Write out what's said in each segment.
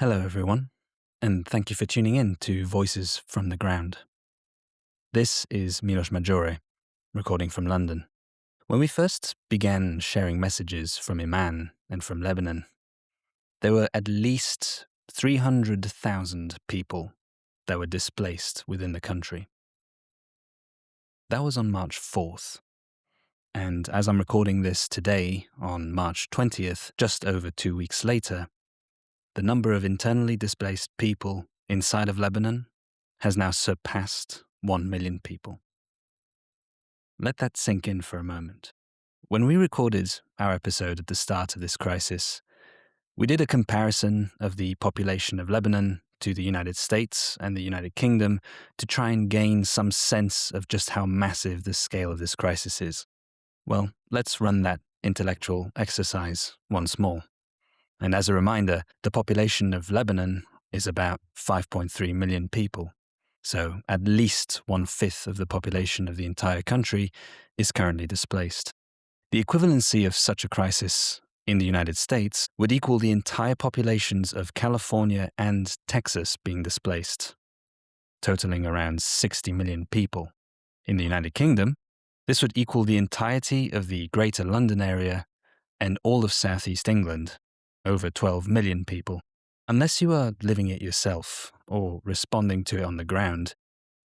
Hello, everyone, and thank you for tuning in to Voices from the Ground. This is Milos Majore, recording from London. When we first began sharing messages from Imane and from Lebanon, there were at least 300,000 people that were displaced within the country. That was on March 4th. And as I'm recording this today, on March 20th, just over 2 weeks later, the number of internally displaced people inside of Lebanon has now surpassed 1 million people. Let that sink in for a moment. When we recorded our episode at the start of this crisis, we did a comparison of the population of Lebanon to the United States and the United Kingdom to try and gain some sense of just how massive the scale of this crisis is. Well, let's run that intellectual exercise once more. And as a reminder, the population of Lebanon is about 5.3 million people. So at least 1/5 of the population of the entire country is currently displaced. The equivalency of such a crisis in the United States would equal the entire populations of California and Texas being displaced, totaling around 60 million people. In the United Kingdom, this would equal the entirety of the Greater London area and all of Southeast England, over 12 million people. Unless you are living it yourself or responding to it on the ground,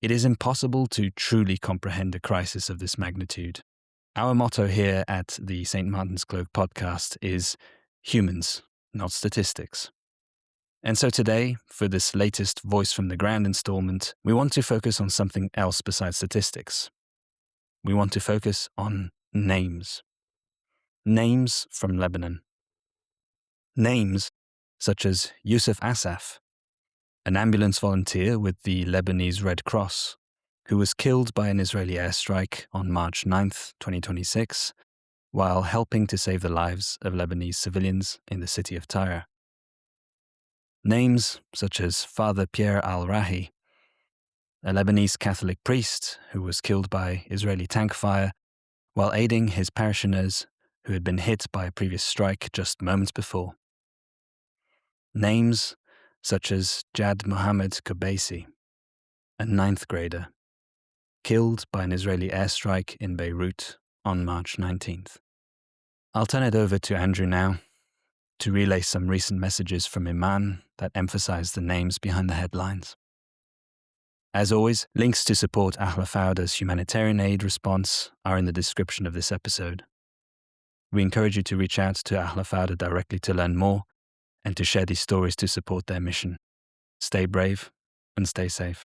it is impossible to truly comprehend a crisis of this magnitude. Our motto here at the St. Martin's Cloak podcast is humans, not statistics. And so today, for this latest Voice from the Ground installment, we want to focus on something else besides statistics. We want to focus on names. Names from Lebanon. Names such as Imane Assaf, an ambulance volunteer with the Lebanese Red Cross, who was killed by an Israeli airstrike on March 9th, 2026, while helping to save the lives of Lebanese civilians in the city of Tyre. Names such as Father Pierre al-Rahi, a Lebanese Catholic priest who was killed by Israeli tank fire while aiding his parishioners who had been hit by a previous strike just moments before. Names such as Jad Mohammed Kobaisi, a 9th grader, killed by an Israeli airstrike in Beirut on March 19th. I'll turn it over to Andrew now to relay some recent messages from Imane that emphasize the names behind the headlines. As always, links to support Ahla Fawda's humanitarian aid response are in the description of this episode. We encourage you to reach out to Ahla Fawda directly to learn more and to share these stories to support their mission. Stay brave and stay safe.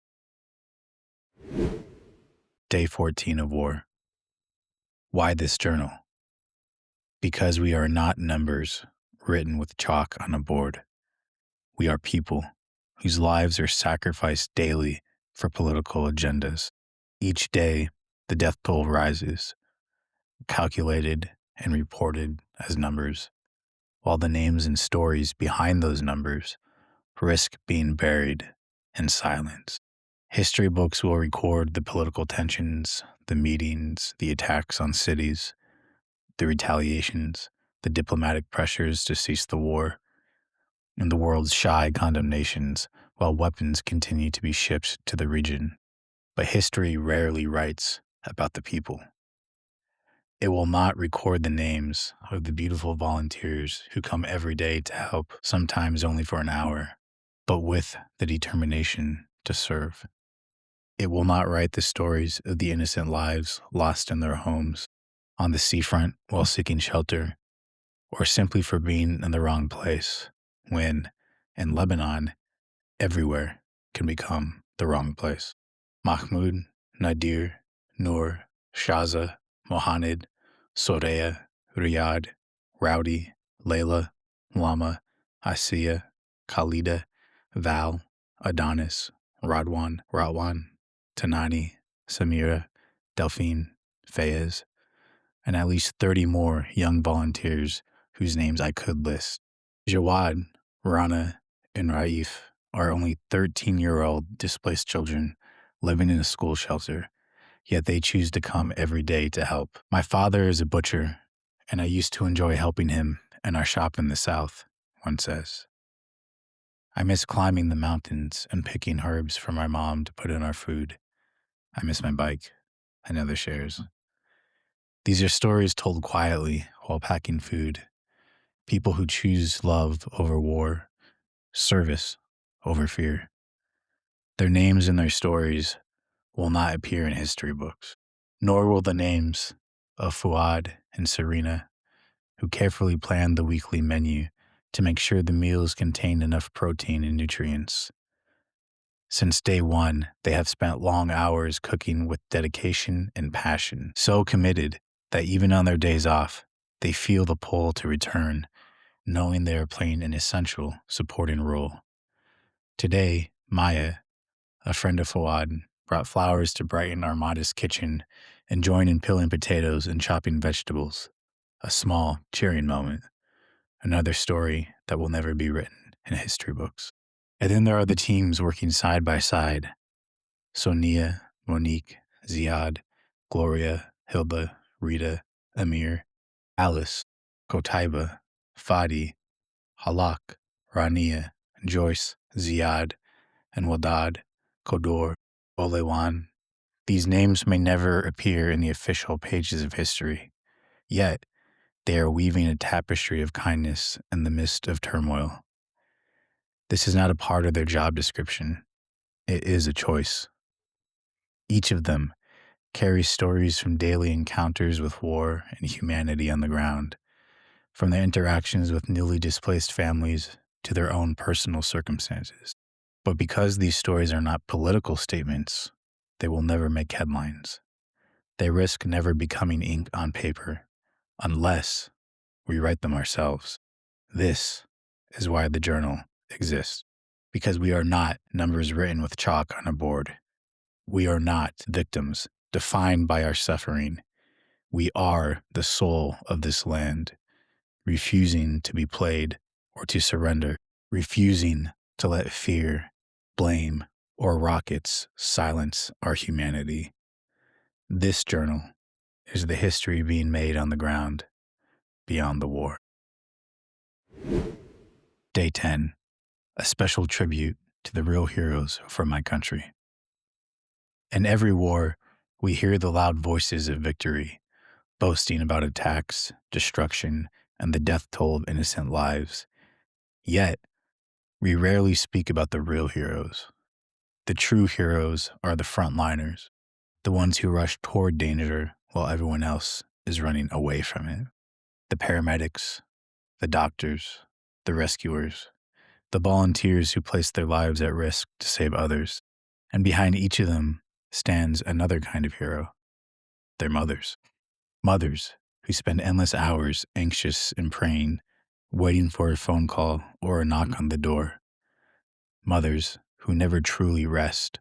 Day 14 of war. Why this journal? Because we are not numbers written with chalk on a board. We are people whose lives are sacrificed daily for political agendas. Each day, the death toll rises, calculated and reported as numbers, while the names and stories behind those numbers risk being buried in silence. History books will record the political tensions, the meetings, the attacks on cities, the retaliations, the diplomatic pressures to cease the war, and the world's shy condemnations while weapons continue to be shipped to the region. But history rarely writes about the people. It will not record the names of the beautiful volunteers who come every day to help, sometimes only for an hour, but with the determination to serve. It will not write the stories of the innocent lives lost in their homes, on the seafront while seeking shelter, or simply for being in the wrong place, when, in Lebanon, everywhere can become the wrong place. Mahmoud, Nadir, Noor, Shaza, Mohaned, Soraya, Riyad, Rowdy, Layla, Lama, Asiya, Khalida, Val, Adonis, Radwan, Tanani, Samira, Delphine, Fayez, and at least 30 more young volunteers whose names I could list. Jawad, Rana, and Raif are only 13-year-old displaced children living in a school shelter, yet they choose to come every day to help. My father is a butcher, and I used to enjoy helping him in our shop in the South, one says. I miss climbing the mountains and picking herbs for my mom to put in our food. I miss my bike, another shares. These are stories told quietly while packing food. People who choose love over war, service over fear. Their names and their stories will not appear in history books, nor will the names of Fuad and Serena, who carefully planned the weekly menu to make sure the meals contained enough protein and nutrients. Since day one, they have spent long hours cooking with dedication and passion, so committed that even on their days off, they feel the pull to return, knowing they are playing an essential supporting role. Today, Maya, a friend of Fawad, brought flowers to brighten our modest kitchen and joined in peeling potatoes and chopping vegetables. A small, cheering moment. Another story that will never be written in history books. And then there are the teams working side by side. Sonia, Monique, Ziad, Gloria, Hilda, Rita, Amir, Alice, Kotaiba, Fadi, Halak, Rania, Joyce, Ziad, and Wadad, Kodor, Olewan. These names may never appear in the official pages of history, yet they are weaving a tapestry of kindness in the midst of turmoil. This is not a part of their job description. It is a choice. Each of them carries stories from daily encounters with war and humanity on the ground, from their interactions with newly displaced families to their own personal circumstances. But because these stories are not political statements, they will never make headlines. They risk never becoming ink on paper, unless we write them ourselves. This is why the journal exists, because we are not numbers written with chalk on a board. We are not victims defined by our suffering. We are the soul of this land, refusing to be played or to surrender, refusing to let fear, blame, or rockets silence our humanity. This journal is the history being made on the ground beyond the war. Day 10, a special tribute to the real heroes from my country. In every war, we hear the loud voices of victory, boasting about attacks, destruction, and the death toll of innocent lives. Yet, we rarely speak about the real heroes. The true heroes are the frontliners, the ones who rush toward danger while everyone else is running away from it. The paramedics, the doctors, the rescuers, the volunteers who place their lives at risk to save others. And behind each of them stands another kind of hero, their mothers. Mothers who spend endless hours anxious and praying, waiting for a phone call or a knock on the door. Mothers who never truly rest,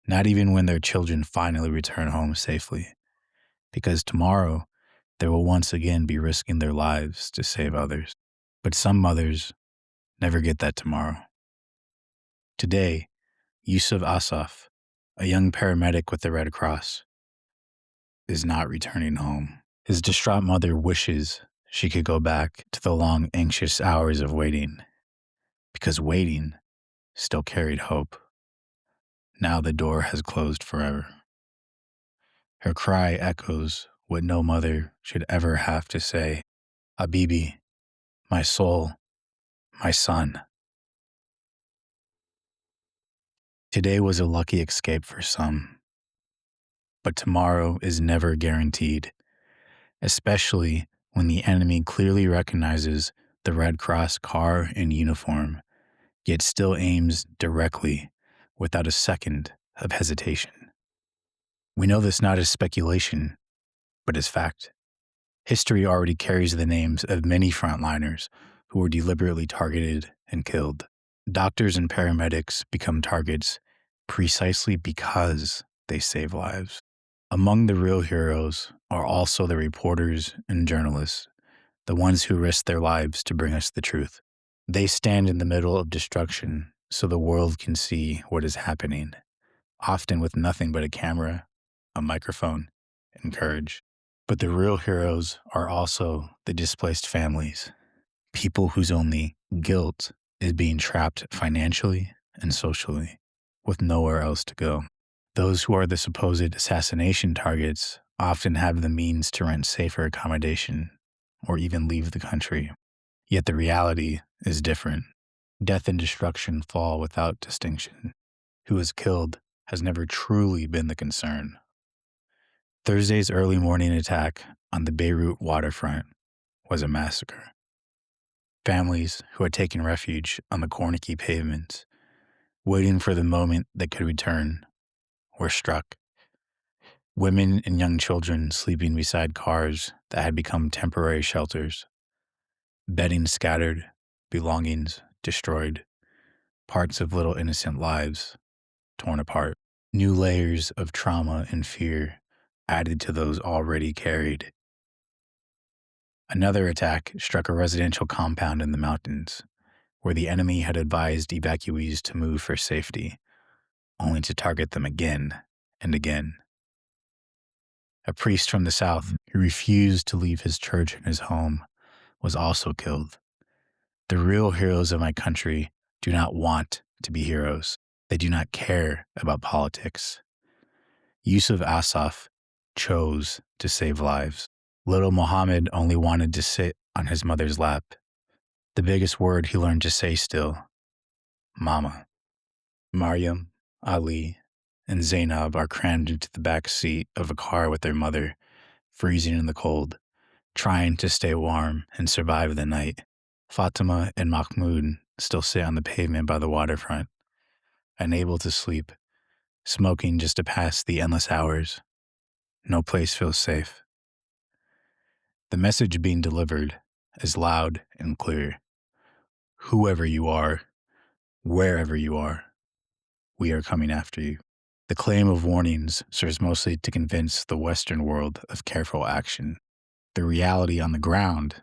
not even when their children finally return home safely, because tomorrow they will once again be risking their lives to save others. But some mothers never get that tomorrow. Today, Imane Assaf, a young paramedic with the Red Cross, is not returning home. His distraught mother wishes she could go back to the long, anxious hours of waiting, because waiting still carried hope. Now the door has closed forever. Her cry echoes what no mother should ever have to say. Habibi, my soul, my son. Today was a lucky escape for some, but tomorrow is never guaranteed, especially when the enemy clearly recognizes the Red Cross car and uniform, yet still aims directly without a second of hesitation. We know this not as speculation, but as fact. History already carries the names of many frontliners who were deliberately targeted and killed. Doctors and paramedics become targets precisely because they save lives. Among the real heroes are also the reporters and journalists, the ones who risk their lives to bring us the truth. They stand in the middle of destruction so the world can see what is happening, often with nothing but a camera, a microphone, and courage. But the real heroes are also the displaced families, people whose only guilt is being trapped financially and socially, with nowhere else to go. Those who are the supposed assassination targets often have the means to rent safer accommodation or even leave the country. Yet the reality is different. Death and destruction fall without distinction. Who is killed has never truly been the concern. Thursday's early morning attack on the Beirut waterfront was a massacre. Families who had taken refuge on the cornicky pavements, waiting for the moment that could return, were struck. Women and young children sleeping beside cars that had become temporary shelters. Bedding scattered, belongings destroyed, parts of little innocent lives torn apart. New layers of trauma and fear added to those already carried. Another attack struck a residential compound in the mountains, where the enemy had advised evacuees to move for safety, only to target them again and again. A priest from the south who refused to leave his church and his home was also killed. The real heroes of my country do not want to be heroes. They do not care about politics. Imane Assaf chose to save lives. Little Muhammad only wanted to sit on his mother's lap. The biggest word he learned to say still, Mama. Maryam, Ali, and Zainab are crammed into the back seat of a car with their mother, freezing in the cold, trying to stay warm and survive the night. Fatima and Mahmoud still sit on the pavement by the waterfront, unable to sleep, smoking just to pass the endless hours. No place feels safe. The message being delivered is loud and clear. Whoever you are, wherever you are, we are coming after you. The claim of warnings serves mostly to convince the Western world of careful action. The reality on the ground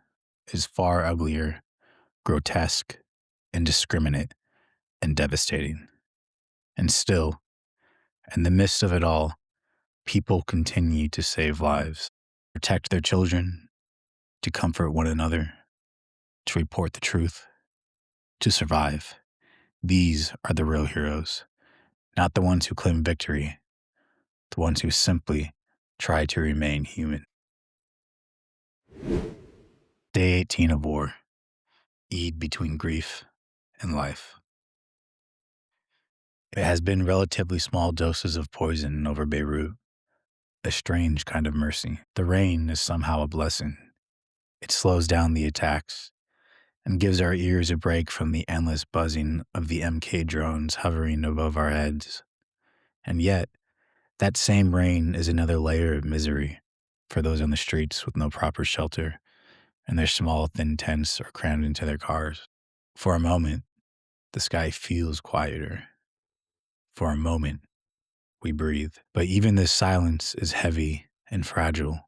is far uglier, grotesque, indiscriminate, and devastating. And still, in the midst of it all, people continue to save lives, protect their children, to comfort one another, to report the truth, to survive. These are the real heroes, not the ones who claim victory, the ones who simply try to remain human. Day 18 of war, Eid between grief and life. It has been relatively small doses of poison over Beirut, a strange kind of mercy. The rain is somehow a blessing. It slows down the attacks and gives our ears a break from the endless buzzing of the MK drones hovering above our heads. And yet, that same rain is another layer of misery for those on the streets with no proper shelter and their small, thin tents are crammed into their cars. For a moment, the sky feels quieter. For a moment, we breathe. But even this silence is heavy and fragile.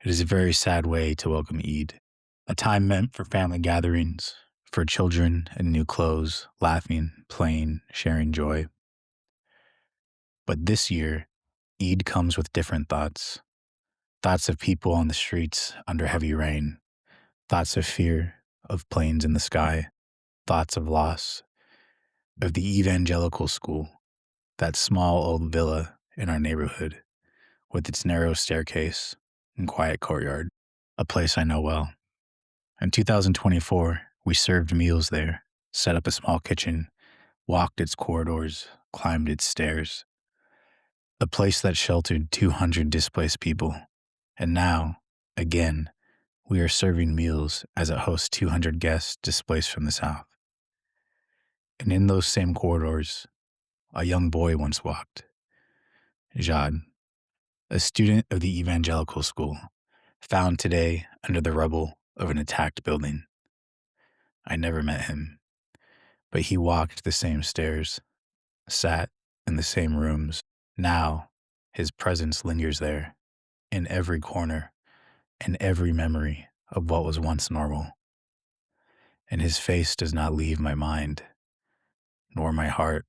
It is a very sad way to welcome Eid, a time meant for family gatherings, for children in new clothes, laughing, playing, sharing joy. But this year, Eid comes with different thoughts. Thoughts of people on the streets under heavy rain. Thoughts of fear, of planes in the sky. Thoughts of loss, of the evangelical school, that small old villa in our neighborhood, with its narrow staircase and quiet courtyard, a place I know well. In 2024, we served meals there, set up a small kitchen, walked its corridors, climbed its stairs. A place that sheltered 200 displaced people. And now, again, we are serving meals as it hosts 200 guests displaced from the South. And in those same corridors, a young boy once walked. Jad, a student of the evangelical school, found today under the rubble of an attacked building. I never met him, but he walked the same stairs, sat in the same rooms. Now, his presence lingers there, in every corner, in every memory of what was once normal. And his face does not leave my mind, nor my heart.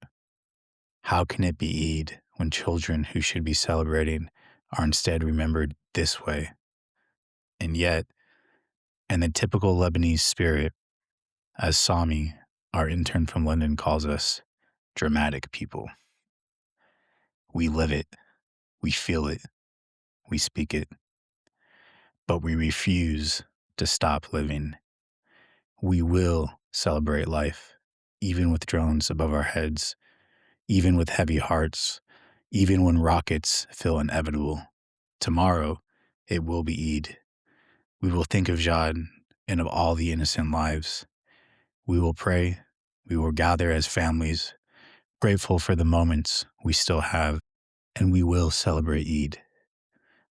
How can it be Eid when children who should be celebrating are instead remembered this way? And yet, in the typical Lebanese spirit, as Sami, Our intern from London calls us dramatic people. We live it, we feel it, we speak it, but we refuse to stop living. We will celebrate life, even with drones above our heads, even with heavy hearts, even when rockets feel inevitable. Tomorrow, it will be Eid. We will think of Jad and of all the innocent lives. We will pray. We will gather as families, grateful for the moments we still have, and we will celebrate Eid.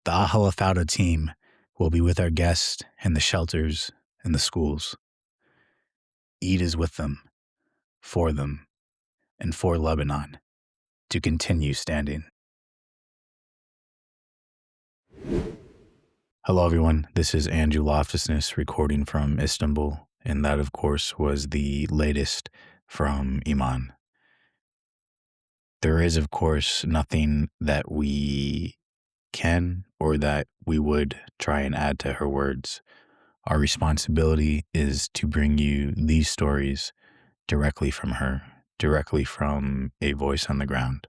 The Ahla Fawda team will be with our guests in the shelters and the schools. Eid is with them, and for Lebanon to continue standing. Hello, everyone. This is Andrew Loftusness recording from Istanbul, and that, of course, was the latest from Imane. There is, of course, nothing that we can or that we would try and add to her words. Our responsibility is to bring you these stories directly from her, directly from a voice on the ground.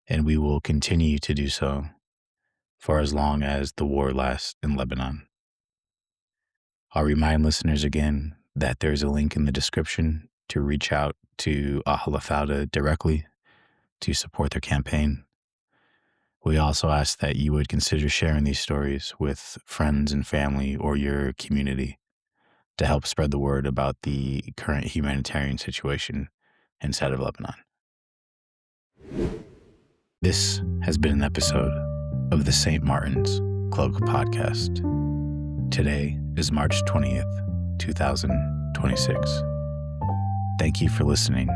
And we will continue to do so for as long as the war lasts in Lebanon. I'll remind listeners again that there's a link in the description to reach out to Ahla Fawda directly to support their campaign. We also ask that you would consider sharing these stories with friends and family or your community to help spread the word about the current humanitarian situation inside of Lebanon. This has been an episode of the St. Martin's Cloak Podcast. Today is March 20th, 2026. Thank you for listening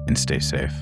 and stay safe.